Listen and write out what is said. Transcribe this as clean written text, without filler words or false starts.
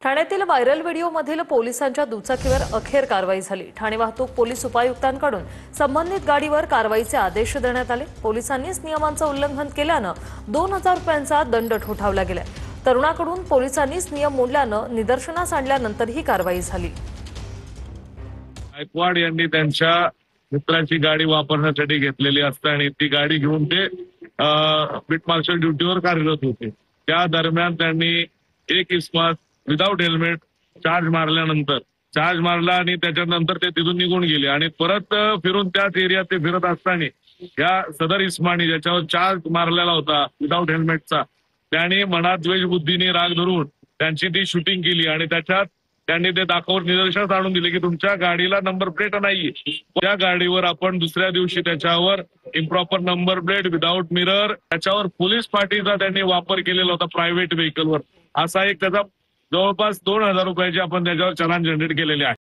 ठाण्यातील व्हायरल व्हिडिओमधील पोलिसांच्या दुचाकीवर अखेर कारवाई झाली। ठाणे वाहतूक पोलीस उपायुक्तांकडून संबंधित गाडीवर कारवाईचे आदेश देण्यात आले। पोलिसांनीच नियमांचं उल्लंघन केल्यानं 2000 रुपयांचा दंड ठोठावला गेलाय। तरुणाकडून पोलिसांनीच नियम मोडल्यानं निदर्शनास आणल्यानंतर ही कारवाई झाली। गायकवाड यांनी त्यांच्या मित्राची गाडी वापरण्यासाठी घेतलेली असते आणि ती गाडी घेऊन ते बीट मार्शल ड्युटीवर कार्यरत होते। त्या दरम्यान त्यांनी एक इस्मात विदाउट हेल्मेट चार्ज मारला आणि त्याच्यानंतर ते तिथून निघून गेले आणि परत फिरून त्याच एरियात ते फिरत असताना या सदर इस्मानी ज्याच्यावर चार्ज मारलेला होता विदाउट हेल्मेटचा, त्यांनी मनात द्वेष बुद्धीने राग धरून त्यांची ती शूटिंग केली आणि त्याच्यात त्यांनी ते दाखवून निदर्शनास आणून दिले की तुमच्या गाडीला नंबर प्लेट नाहीये। त्या गाडीवर आपण दुसऱ्या दिवशी त्याच्यावर improper number plate without mirror त्याच्यावर पोलीस पार्टीचा त्यांनी वापर केलेला होता प्रायव्हेट व्हेकलवर। असा एक त्याचा जवळपास 2000 रुपयाचे आपण त्याच्यावर चलान जनरेट केलेले आहे।